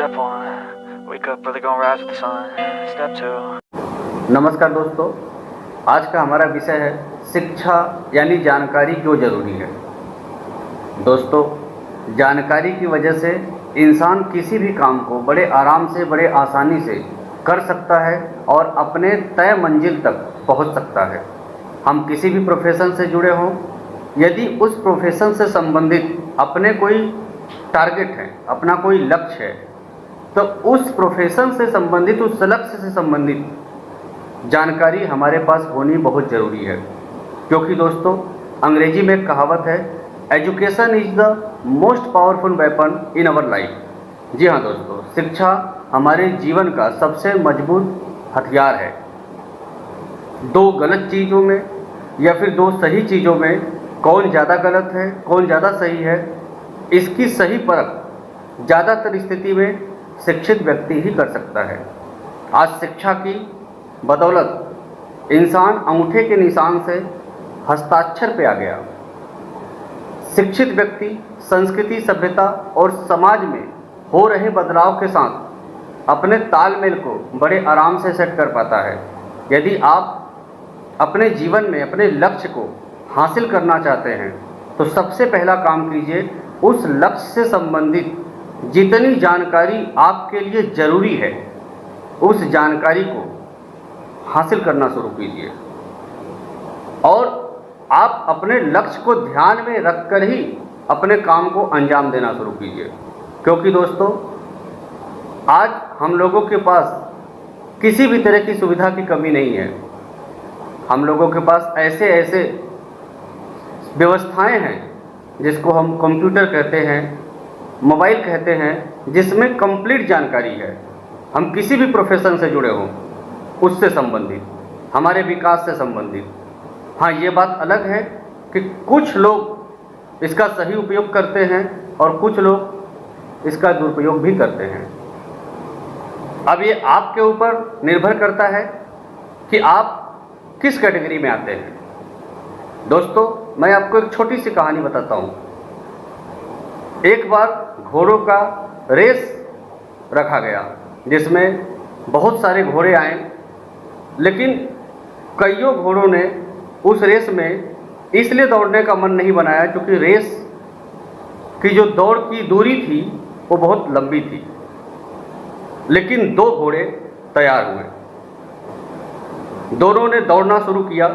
Step 1, wake up, brother, gonna rise with the sun. Step 2. नमस्कार दोस्तों, आज का हमारा विषय है शिक्षा यानी जानकारी क्यों ज़रूरी है। दोस्तों, जानकारी की वजह से इंसान किसी भी काम को बड़े आराम से, बड़े आसानी से कर सकता है और अपने तय मंजिल तक पहुंच सकता है। हम किसी भी प्रोफेशन से जुड़े हों, यदि उस प्रोफेशन से संबंधित अपने कोई टारगेट है, अपना कोई लक्ष्य है, तो उस प्रोफेशन से संबंधित, उस लक्ष्य से संबंधित जानकारी हमारे पास होनी बहुत ज़रूरी है। क्योंकि दोस्तों, अंग्रेजी में एक कहावत है, education is the most powerful weapon in our life. जी हाँ दोस्तों, शिक्षा हमारे जीवन का सबसे मजबूत हथियार है। दो गलत चीज़ों में या फिर दो सही चीज़ों में कौन ज़्यादा गलत है, कौन ज़्यादा सही है, इसकी सही परख ज़्यादातर स्थिति में शिक्षित व्यक्ति ही कर सकता है। आज शिक्षा की बदौलत इंसान अंगूठे के निशान से हस्ताक्षर पे आ गया। शिक्षित व्यक्ति संस्कृति, सभ्यता और समाज में हो रहे बदलाव के साथ अपने तालमेल को बड़े आराम से सेट कर पाता है। यदि आप अपने जीवन में अपने लक्ष्य को हासिल करना चाहते हैं तो सबसे पहला काम कीजिए, उस लक्ष्य से संबंधित जितनी जानकारी आपके लिए ज़रूरी है उस जानकारी को हासिल करना शुरू कीजिए और आप अपने लक्ष्य को ध्यान में रखकर ही अपने काम को अंजाम देना शुरू कीजिए। क्योंकि दोस्तों, आज हम लोगों के पास किसी भी तरह की सुविधा की कमी नहीं है। हम लोगों के पास ऐसे ऐसे व्यवस्थाएं हैं जिसको हम कंप्यूटर कहते हैं, मोबाइल कहते हैं, जिसमें कंप्लीट जानकारी है। हम किसी भी प्रोफेशन से जुड़े हों, उससे संबंधित, हमारे विकास से संबंधित। हाँ, ये बात अलग है कि कुछ लोग इसका सही उपयोग करते हैं और कुछ लोग इसका दुरुपयोग भी करते हैं। अब ये आपके ऊपर निर्भर करता है कि आप किस कैटेगरी में आते हैं। दोस्तों, मैं आपको एक छोटी सी कहानी बताता हूँ। एक बार घोड़ों का रेस रखा गया जिसमें बहुत सारे घोड़े आए, लेकिन कईयों घोड़ों ने उस रेस में इसलिए दौड़ने का मन नहीं बनाया क्योंकि रेस की जो दौड़ की दूरी थी वो बहुत लंबी थी। लेकिन दो घोड़े तैयार हुए, दोनों ने दौड़ना शुरू किया।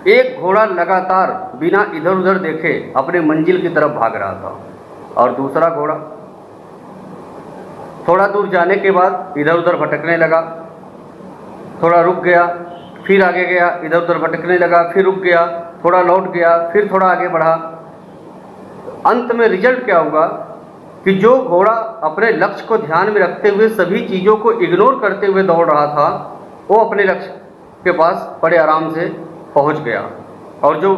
एक घोड़ा लगातार बिना इधर उधर देखे अपने मंजिल की तरफ भाग रहा था और दूसरा घोड़ा थोड़ा दूर जाने के बाद इधर उधर भटकने लगा, थोड़ा रुक गया, फिर आगे गया, इधर उधर भटकने लगा, फिर रुक गया, थोड़ा लौट गया, फिर थोड़ा आगे बढ़ा। अंत में रिजल्ट क्या हुआ कि जो घोड़ा अपने लक्ष्य को ध्यान में रखते हुए सभी चीज़ों को इग्नोर करते हुए दौड़ रहा था, वो अपने लक्ष्य के पास बड़े आराम से पहुंच गया और जो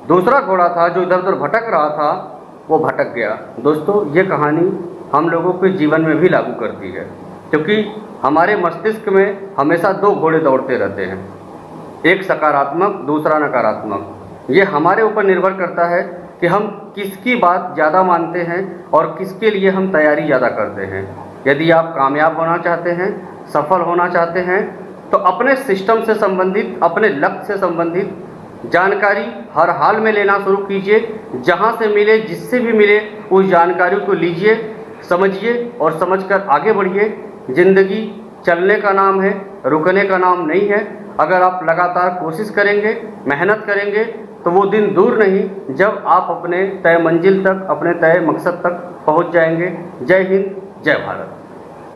दूसरा घोड़ा था जो इधर उधर भटक रहा था वो भटक गया। दोस्तों, ये कहानी हम लोगों के जीवन में भी लागू करती है क्योंकि हमारे मस्तिष्क में हमेशा दो घोड़े दौड़ते रहते हैं, एक सकारात्मक, दूसरा नकारात्मक। ये हमारे ऊपर निर्भर करता है कि हम किसकी बात ज़्यादा मानते हैं और किसके लिए हम तैयारी ज़्यादा करते हैं। यदि आप कामयाब होना चाहते हैं, सफल होना चाहते हैं, तो अपने सिस्टम से संबंधित, अपने लक्ष्य से संबंधित जानकारी हर हाल में लेना शुरू कीजिए। जहाँ से मिले, जिससे भी मिले, उस जानकारी को लीजिए, समझिए और समझकर आगे बढ़िए। ज़िंदगी चलने का नाम है, रुकने का नाम नहीं है। अगर आप लगातार कोशिश करेंगे, मेहनत करेंगे, तो वो दिन दूर नहीं जब आप अपने तय मंजिल तक, अपने तय मकसद तक पहुँच जाएंगे। जय हिंद, जय भारत।